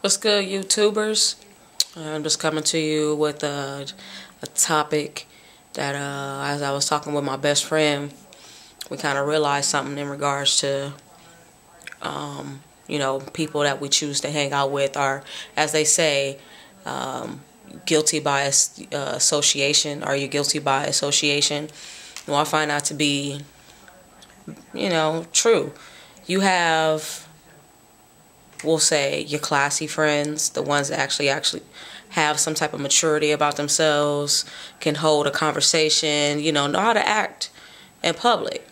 What's good, YouTubers? I'm just coming to you with a topic that, as I was talking with my best friend, we kind of realized something in regards to, people that we choose to hang out with are, as they say, guilty by association. Are you guilty by association? Well, I find that to be, true. You have, we'll say, your classy friends, the ones that actually have some type of maturity about themselves, can hold a conversation, know how to act in public.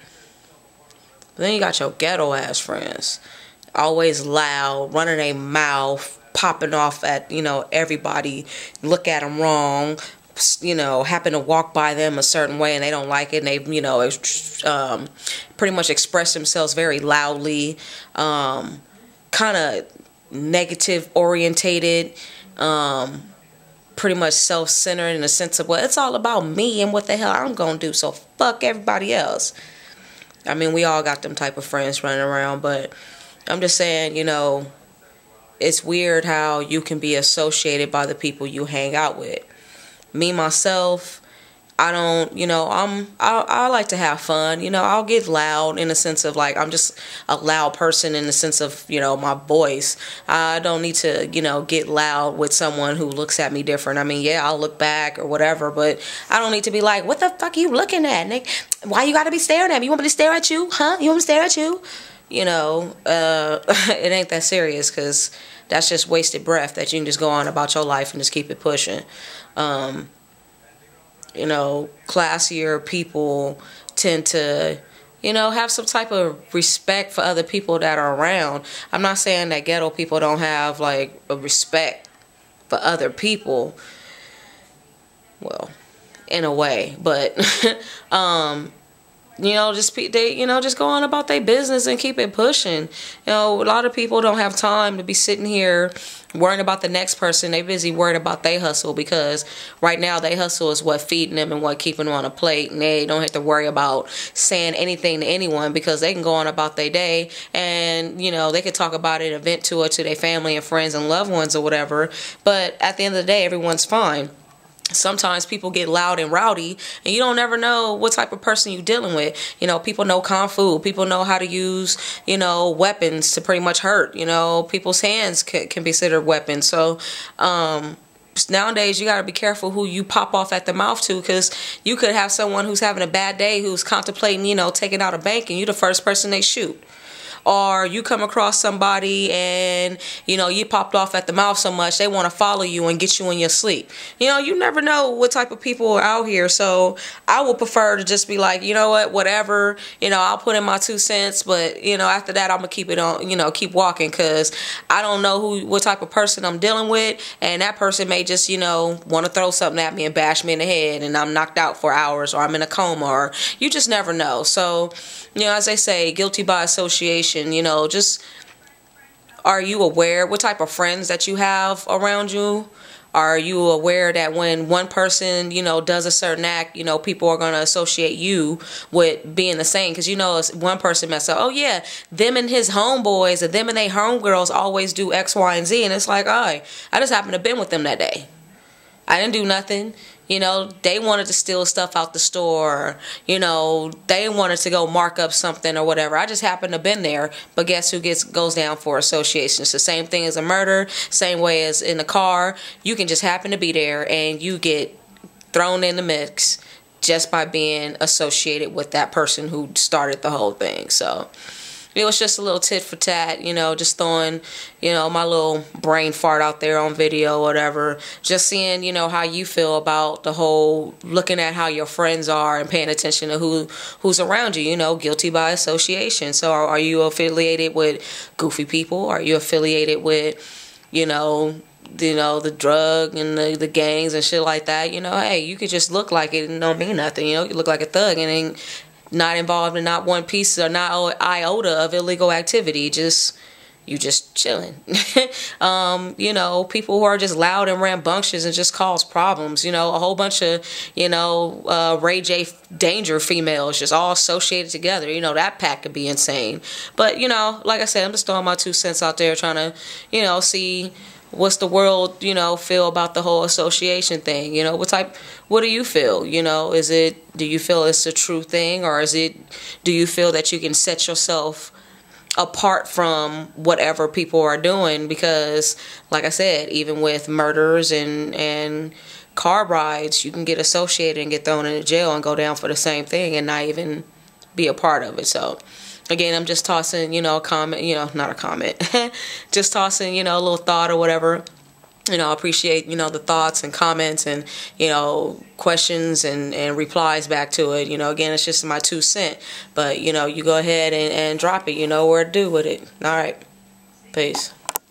But then you got your ghetto ass friends, always loud, running their mouth, popping off at everybody, look at them wrong, happen to walk by them a certain way and they don't like it, and they pretty much express themselves very loudly, kind of negative orientated, pretty much self-centered in the sense of, well, it's all about me and what the hell I'm gonna do, so fuck everybody else. I mean, we all got them type of friends running around, but I'm just saying, it's weird how you can be associated by the people you hang out with. Me, myself, I don't, I like to have fun. I'll get loud in the sense of, like, I'm just a loud person in the sense of, my voice. I don't need to, get loud with someone who looks at me different. I mean, yeah, I'll look back or whatever, but I don't need to be like, what the fuck are you looking at, Nick? Why you gotta be staring at me? You want me to stare at you? Huh? You want me to stare at you? It ain't that serious, because that's just wasted breath that you can just go on about your life and just keep it pushing. Classier people tend to, have some type of respect for other people that are around. I'm not saying that ghetto people don't have, like, a respect for other people. Well, in a way, but, just go on about their business and keep it pushing. A lot of people don't have time to be sitting here worrying about the next person. They busy worrying about their hustle, because right now their hustle is what feeding them and what keeping them on a plate, and they don't have to worry about saying anything to anyone, because they can go on about their day and they could talk about it and vent to it to their family and friends and loved ones or whatever, but at the end of the day everyone's fine. Sometimes people get loud and rowdy, and you don't ever know what type of person you're dealing with. People know kung fu. People know how to use, weapons to pretty much hurt. People's hands can be considered weapons. So, nowadays you got to be careful who you pop off at the mouth to, because you could have someone who's having a bad day, who's contemplating, taking out a bank, and you're the first person they shoot. Or you come across somebody and, you popped off at the mouth so much they want to follow you and get you in your sleep. You never know what type of people are out here. So I would prefer to just be like, you know what, whatever, I'll put in my 2 cents. But, after that, I'm going to keep it on, keep walking, because I don't know what type of person I'm dealing with. And that person may just, want to throw something at me and bash me in the head, and I'm knocked out for hours, or I'm in a coma, or you just never know. So, as they say, guilty by association. Just, are you aware what type of friends that you have around you? Are you aware that when one person, does a certain act, people are going to associate you with being the same? Because, one person mess up, oh yeah, them and his homeboys, or them and they homegirls always do X, Y, and Z. And it's like, all right, I just happened to been with them that day. I didn't do nothing. They wanted to steal stuff out the store. They wanted to go mark up something or whatever. I just happened to have been there. But guess who goes down for association? It's the same thing as a murder, same way as in the car. You can just happen to be there and you get thrown in the mix just by being associated with that person who started the whole thing. So it was just a little tit for tat, just throwing, my little brain fart out there on video or whatever. Just seeing, how you feel about the whole, looking at how your friends are and paying attention to who's around you, guilty by association. So are you affiliated with goofy people? Are you affiliated with, the drug and the gangs and shit like that? Hey, you could just look like it and don't mean nothing. You look like a thug and ain't not involved in not one piece or not iota of illegal activity. Just, you just chilling. You know, people who are just loud and rambunctious and just cause problems. You know, a whole bunch of, you know, Ray J Danger females just all associated together. You know, that pack could be insane. But, you know, like I said, I'm just throwing my 2 cents out there trying to, you know, see what's the world, you know, feel about the whole association thing. You know, what do you feel? You know, do you feel it's a true thing, or do you feel that you can set yourself apart from whatever people are doing? Because, like I said, even with murders and car rides, you can get associated and get thrown into jail and go down for the same thing and not even be a part of it. So, again, I'm just tossing, you know, a comment, you know, not a comment, just tossing, you know, a little thought or whatever. You know, I appreciate, you know, the thoughts and comments and, you know, questions and replies back to it. You know, again, it's just my 2 cents. But, you know, you go ahead and drop it. You know where to do with it. All right. Peace.